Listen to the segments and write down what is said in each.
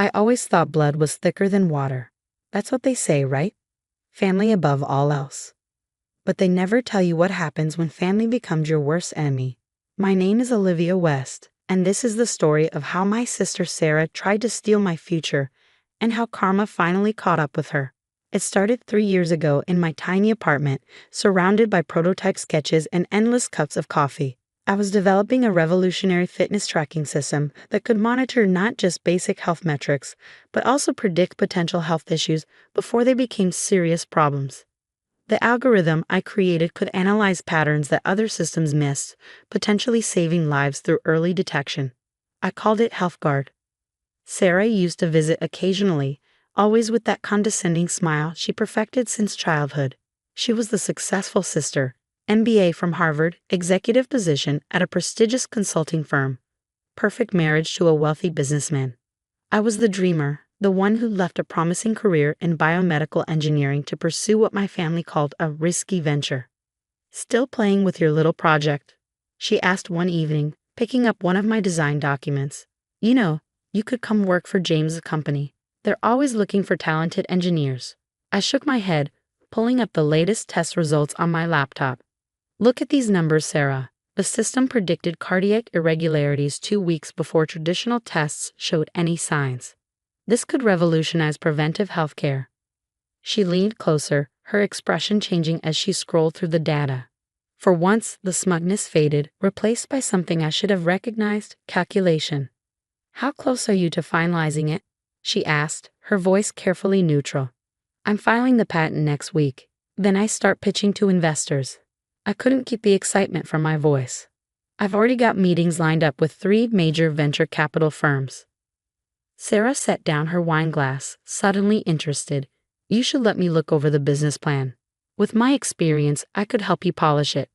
I always thought blood was thicker than water. That's what they say, right? Family above all else. But they never tell you what happens when family becomes your worst enemy. My name is Olivia West, and this is the story of how my sister Sarah tried to steal my future and how karma finally caught up with her. It started 3 years ago in my tiny apartment, surrounded by prototype sketches and endless cups of coffee. I was developing a revolutionary fitness tracking system that could monitor not just basic health metrics, but also predict potential health issues before they became serious problems. The algorithm I created could analyze patterns that other systems missed, potentially saving lives through early detection. I called it HealthGuard. Sarah used to visit occasionally, always with that condescending smile she perfected since childhood. She was the successful sister, MBA from Harvard, executive position at a prestigious consulting firm. Perfect marriage to a wealthy businessman. I was the dreamer, the one who left a promising career in biomedical engineering to pursue what my family called a risky venture. "Still playing with your little project?" she asked one evening, picking up one of my design documents. You could come work for James' company. They're always looking for talented engineers." I shook my head, pulling up the latest test results on my laptop. "Look at these numbers, Sarah." The system predicted cardiac irregularities 2 weeks before traditional tests showed any signs. This could revolutionize preventive health care. She leaned closer, her expression changing as she scrolled through the data. For once, the smugness faded, replaced by something I should have recognized: calculation. "How close are you to finalizing it?" she asked, her voice carefully neutral. "I'm filing the patent next week. Then I start pitching to investors." I couldn't keep the excitement from my voice. "I've already got meetings lined up with 3 major venture capital firms." Sarah set down her wine glass, suddenly interested. "You should let me look over the business plan. With my experience, I could help you polish it."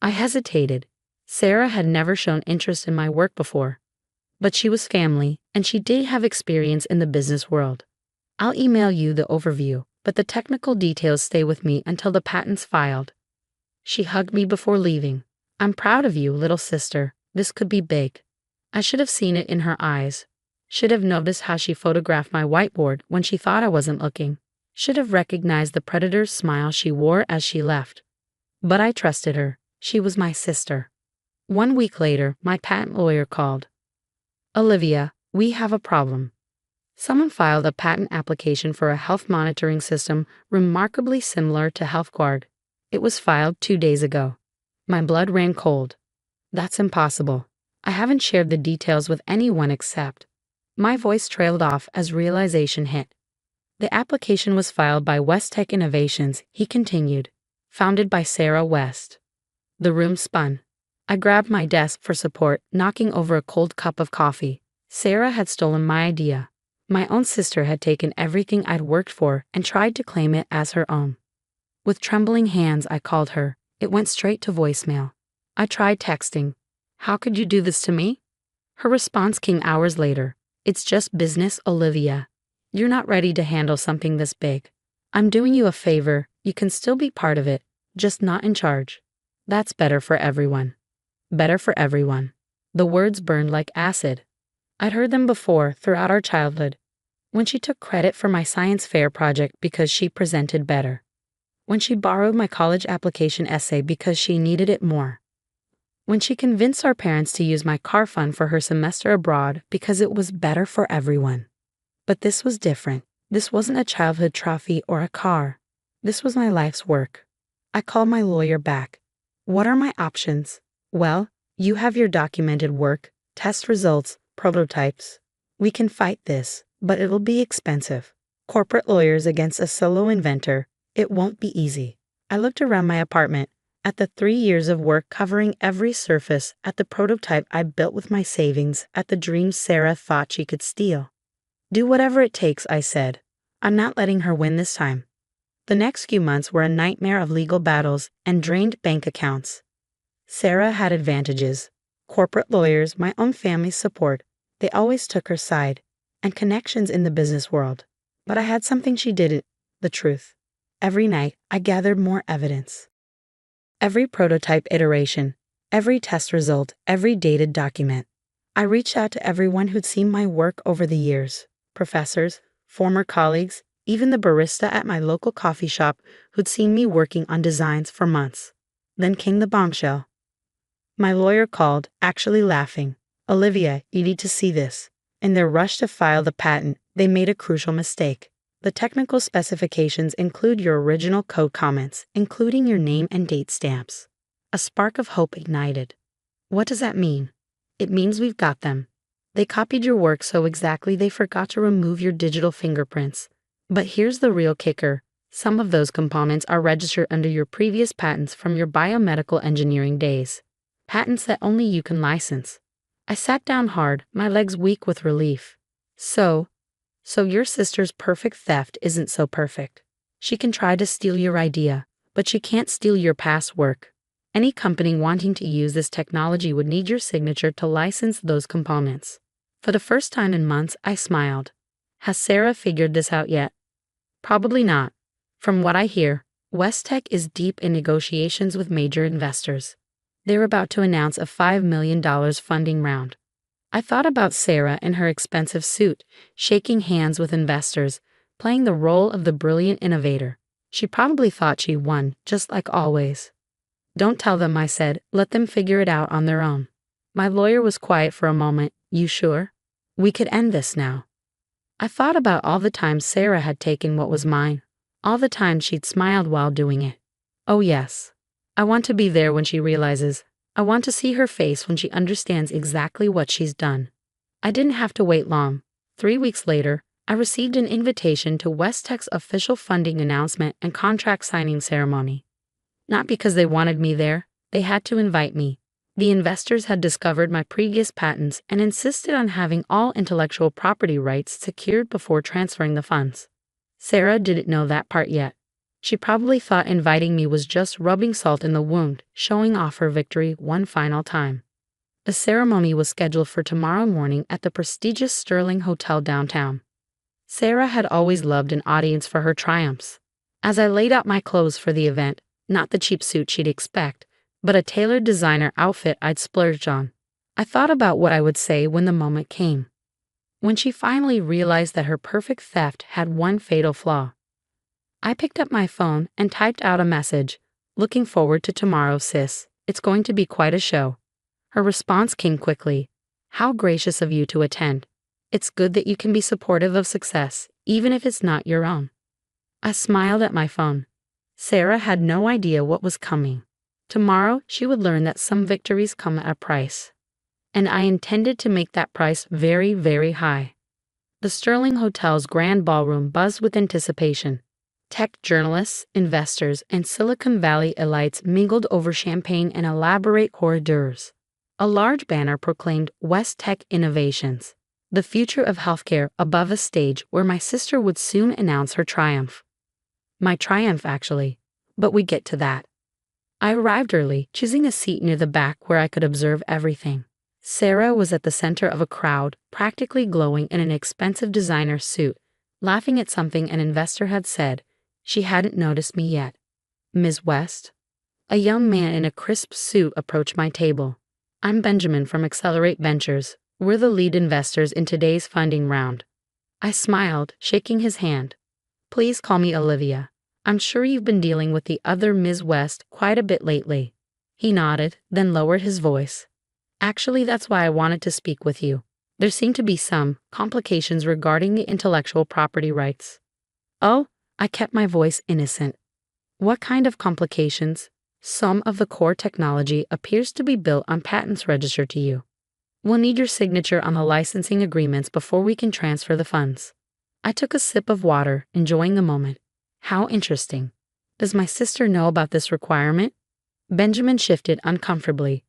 I hesitated. Sarah had never shown interest in my work before. But she was family, and she did have experience in the business world. "I'll email you the overview, but the technical details stay with me until the patent's filed." She hugged me before leaving. "I'm proud of you, little sister. This could be big." I should have seen it in her eyes. Should have noticed how she photographed my whiteboard when she thought I wasn't looking. Should have recognized the predator's smile she wore as she left. But I trusted her. She was my sister. 1 week later, my patent lawyer called. "Olivia, we have a problem." Someone filed a patent application for a health monitoring system remarkably similar to HealthGuard. It was filed 2 days ago. My blood ran cold. "That's impossible. I haven't shared the details with anyone except—" My voice trailed off as realization hit. "The application was filed by West Tech Innovations," he continued, "founded by Sarah West." The room spun. I grabbed my desk for support, knocking over a cold cup of coffee. Sarah had stolen my idea. My own sister had taken everything I'd worked for and tried to claim it as her own. With trembling hands, I called her. It went straight to voicemail. I tried texting. "How could you do this to me?" Her response came hours later. "It's just business, Olivia. You're not ready to handle something this big. I'm doing you a favor. You can still be part of it, just not in charge." That's better for everyone. Better for everyone. The words burned like acid. I'd heard them before, throughout our childhood. When she took credit for my science fair project because she presented better. When she borrowed my college application essay because she needed it more. When she convinced our parents to use my car fund for her semester abroad because it was better for everyone. But this was different. This wasn't a childhood trophy or a car. This was my life's work. I called my lawyer back. "What are my options?" "Well, you have your documented work, test results, prototypes. We can fight this, but it'll be expensive. Corporate lawyers against a solo inventor. It won't be easy." I looked around my apartment, at the 3 years of work covering every surface, at the prototype I built with my savings, at the dreams Sarah thought she could steal. "Do whatever it takes," I said. I'm not letting her win this time. The next few months were a nightmare of legal battles and drained bank accounts. Sarah had advantages. Corporate lawyers, my own family's support. They always took her side. And connections in the business world. But I had something she didn't: the truth. Every night, I gathered more evidence. Every prototype iteration, every test result, every dated document. I reached out to everyone who'd seen my work over the years. professors, former colleagues, even the barista at my local coffee shop who'd seen me working on designs for months. Then came the bombshell. My lawyer called, actually laughing. "Olivia, you need to see this." In their rush to file the patent, they made a crucial mistake. The technical specifications include your original code comments, including your name and date stamps. A spark of hope ignited. What does that mean? It means we've got them. They copied your work so exactly they forgot to remove your digital fingerprints. But here's the real kicker. Some of those components are registered under your previous patents from your biomedical engineering days. Patents that only you can license. I sat down hard, my legs weak with relief. So your sister's perfect theft isn't so perfect. She can try to steal your idea, but she can't steal your past work. Any company wanting to use this technology would need your signature to license those components. For the first time in months, I smiled. Has Sarah figured this out yet? Probably not. From what I hear, Westtech is deep in negotiations with major investors. They're about to announce a $5 million funding round. I thought about Sarah in her expensive suit, shaking hands with investors, playing the role of the brilliant innovator. She probably thought she won, just like always. "Don't tell them," I said. "Let them figure it out on their own." My lawyer was quiet for a moment. "You sure? We could end this now." I thought about all the times Sarah had taken what was mine, all the times she'd smiled while doing it. Oh yes. I want to be there when she realizes. I want to see her face when she understands exactly what she's done. I didn't have to wait long. 3 weeks later, I received an invitation to Westtech's official funding announcement and contract signing ceremony. Not because they wanted me there, they had to invite me. The investors had discovered my previous patents and insisted on having all intellectual property rights secured before transferring the funds. Sarah didn't know that part yet. She probably thought inviting me was just rubbing salt in the wound, showing off her victory one final time. The ceremony was scheduled for tomorrow morning at the prestigious Sterling Hotel downtown. Sarah had always loved an audience for her triumphs. As I laid out my clothes for the event, not the cheap suit she'd expect, but a tailored designer outfit I'd splurged on, I thought about what I would say when the moment came. When she finally realized that her perfect theft had one fatal flaw. I picked up my phone and typed out a message. "Looking forward to tomorrow, sis. It's going to be quite a show." Her response came quickly. "How gracious of you to attend. It's good that you can be supportive of success, even if it's not your own." I smiled at my phone. Sarah had no idea what was coming. Tomorrow, she would learn that some victories come at a price. And I intended to make that price very, very high. The Sterling Hotel's grand ballroom buzzed with anticipation. Tech journalists, investors, and Silicon Valley elites mingled over champagne and elaborate hors d'oeuvres. A large banner proclaimed Westtech Innovations, the future of healthcare, above a stage where my sister would soon announce her triumph. My triumph, actually, but we'd get to that. I arrived early, choosing a seat near the back where I could observe everything. Sarah was at the center of a crowd, practically glowing in an expensive designer suit, laughing at something an investor had said. She hadn't noticed me yet. "Ms. West?" A young man in a crisp suit approached my table. "I'm Benjamin from Accelerate Ventures. We're the lead investors in today's funding round." I smiled, shaking his hand. "Please call me Olivia. I'm sure you've been dealing with the other Ms. West quite a bit lately." He nodded, then lowered his voice. "Actually, that's why I wanted to speak with you. There seem to be some complications regarding the intellectual property rights." "Oh," I kept my voice innocent. "What kind of complications?" "Some of the core technology appears to be built on patents registered to you. We'll need your signature on the licensing agreements before we can transfer the funds." I took a sip of water, enjoying the moment. How interesting. Does my sister know about this requirement? Benjamin shifted uncomfortably.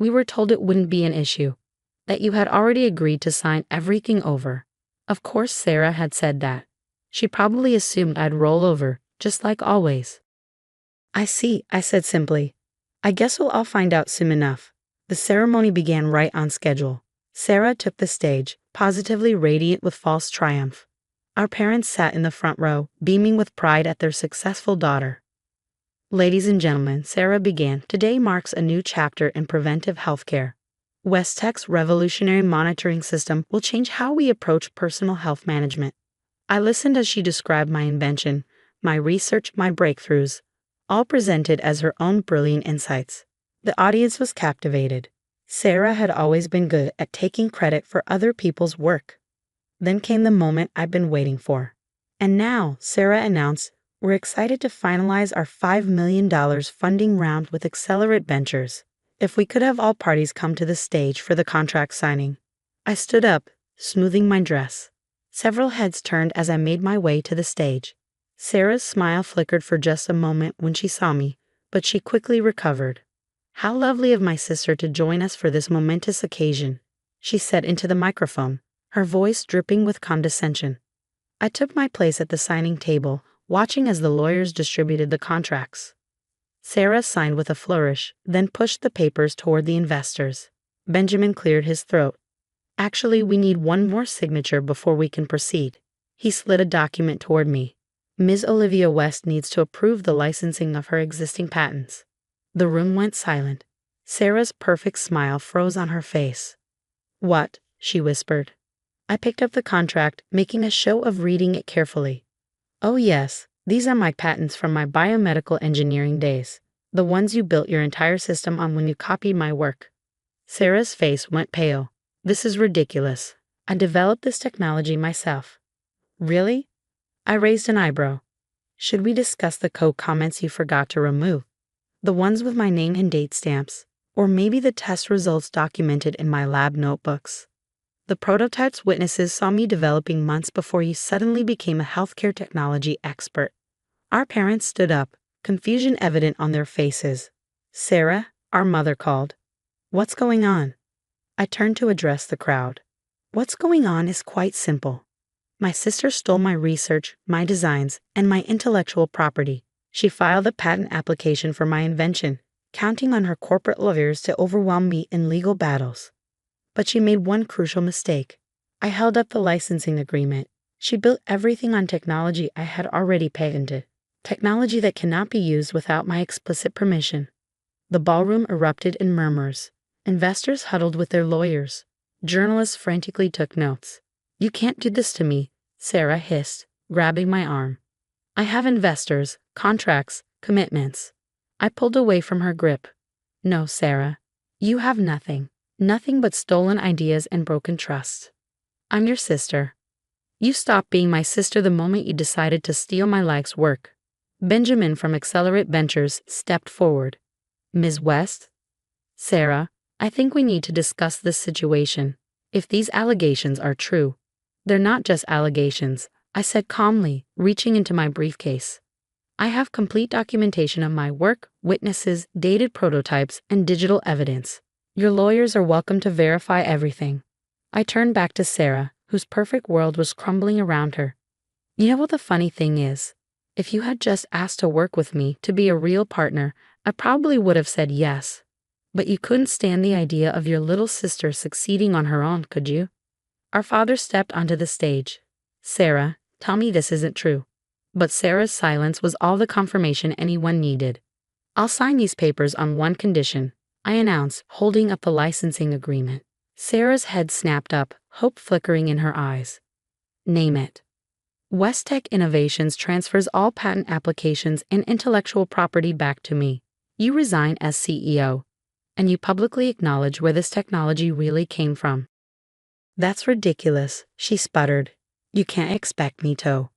"We were told it wouldn't be an issue, that you had already agreed to sign everything over." Of course Sarah had said that. She probably assumed I'd roll over, just like always. "I see," I said simply. "I guess we'll all find out soon enough." The ceremony began right on schedule. Sarah took the stage, positively radiant with false triumph. Our parents sat in the front row, beaming with pride at their successful daughter. "Ladies and gentlemen," Sarah began, "today marks a new chapter in preventive healthcare. West Tech's revolutionary monitoring system will change how we approach personal health management. I listened as she described my invention, my research, my breakthroughs, all presented as her own brilliant insights. The audience was captivated. Sarah had always been good at taking credit for other people's work. Then came the moment I've been waiting for. And now, Sarah announced, we're excited to finalize our $5 million funding round with Accelerate Ventures. If we could have all parties come to the stage for the contract signing. I stood up, smoothing my dress. Several heads turned as I made my way to the stage. Sarah's smile flickered for just a moment when she saw me, but she quickly recovered. How lovely of my sister to join us for this momentous occasion, she said into the microphone, her voice dripping with condescension. I took my place at the signing table, watching as the lawyers distributed the contracts. Sarah signed with a flourish, then pushed the papers toward the investors. Benjamin cleared his throat. Actually, we need one more signature before we can proceed. He slid a document toward me. Ms. Olivia West needs to approve the licensing of her existing patents. The room went silent. Sarah's perfect smile froze on her face. What? She whispered. I picked up the contract, making a show of reading it carefully. Oh yes, these are my patents from my biomedical engineering days. The ones you built your entire system on when you copied my work. Sarah's face went pale. This is ridiculous. I developed this technology myself. Really? I raised an eyebrow. Should we discuss the code comments you forgot to remove? The ones with my name and date stamps, or maybe the test results documented in my lab notebooks. The prototype's witnesses saw me developing months before you suddenly became a healthcare technology expert. Our parents stood up, confusion evident on their faces. Sarah, our mother called. What's going on? I turned to address the crowd. What's going on is quite simple. My sister stole my research, my designs, and my intellectual property. She filed a patent application for my invention, counting on her corporate lawyers to overwhelm me in legal battles. But she made one crucial mistake. I held up the licensing agreement. She built everything on technology I had already patented. Technology that cannot be used without my explicit permission. The ballroom erupted in murmurs. Investors huddled with their lawyers. Journalists frantically took notes. You can't do this to me, Sarah hissed, grabbing my arm. I have investors, contracts, commitments. I pulled away from her grip. No, Sarah. You have nothing. Nothing but stolen ideas and broken trust. I'm your sister. You stopped being my sister the moment you decided to steal my life's work. Benjamin from Accelerate Ventures stepped forward. Ms. West? Sarah, I think we need to discuss this situation. If these allegations are true. They're not just allegations, I said calmly, reaching into my briefcase. I have complete documentation of my work, witnesses, dated prototypes, and digital evidence. Your lawyers are welcome to verify everything. I turned back to Sarah, whose perfect world was crumbling around her. You know what the funny thing is? If you had just asked to work with me, to be a real partner, I probably would have said yes. But you couldn't stand the idea of your little sister succeeding on her own, could you? Our father stepped onto the stage. Sarah, tell me this isn't true. But Sarah's silence was all the confirmation anyone needed. I'll sign these papers on one condition, I announced, holding up the licensing agreement. Sarah's head snapped up, hope flickering in her eyes. Name it. West-Tech Innovations transfers all patent applications and intellectual property back to me. You resign as CEO, and you publicly acknowledge where this technology really came from. That's ridiculous, she sputtered. You can't expect me to.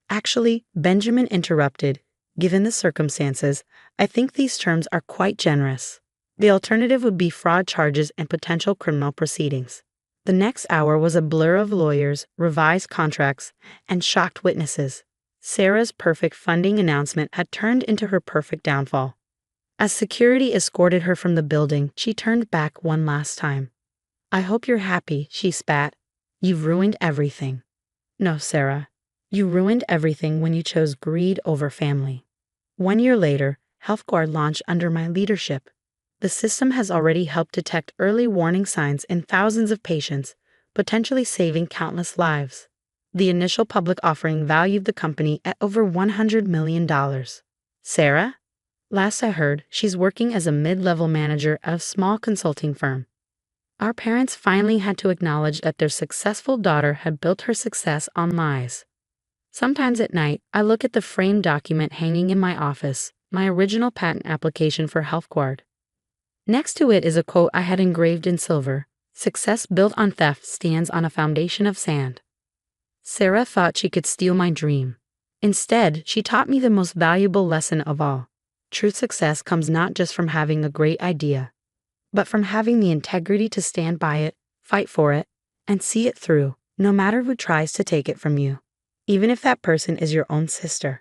Actually, Benjamin interrupted. Given the circumstances, I think these terms are quite generous. The alternative would be fraud charges and potential criminal proceedings. The next hour was a blur of lawyers, revised contracts, and shocked witnesses. Sarah's perfect funding announcement had turned into her perfect downfall. As security escorted her from the building, she turned back one last time. I hope you're happy, she spat. You've ruined everything. No, Sarah. You ruined everything when you chose greed over family. 1 year later, HealthGuard launched under my leadership. The system has already helped detect early warning signs in thousands of patients, potentially saving countless lives. The initial public offering valued the company at over $100 million. Sarah? Last I heard, she's working as a mid-level manager at a small consulting firm. Our parents finally had to acknowledge that their successful daughter had built her success on lies. Sometimes at night, I look at the framed document hanging in my office, my original patent application for HealthGuard. Next to it is a quote I had engraved in silver: "Success built on theft stands on a foundation of sand." Sarah thought she could steal my dream. Instead, she taught me the most valuable lesson of all. True success comes not just from having a great idea, but from having the integrity to stand by it, fight for it, and see it through, no matter who tries to take it from you, even if that person is your own sister.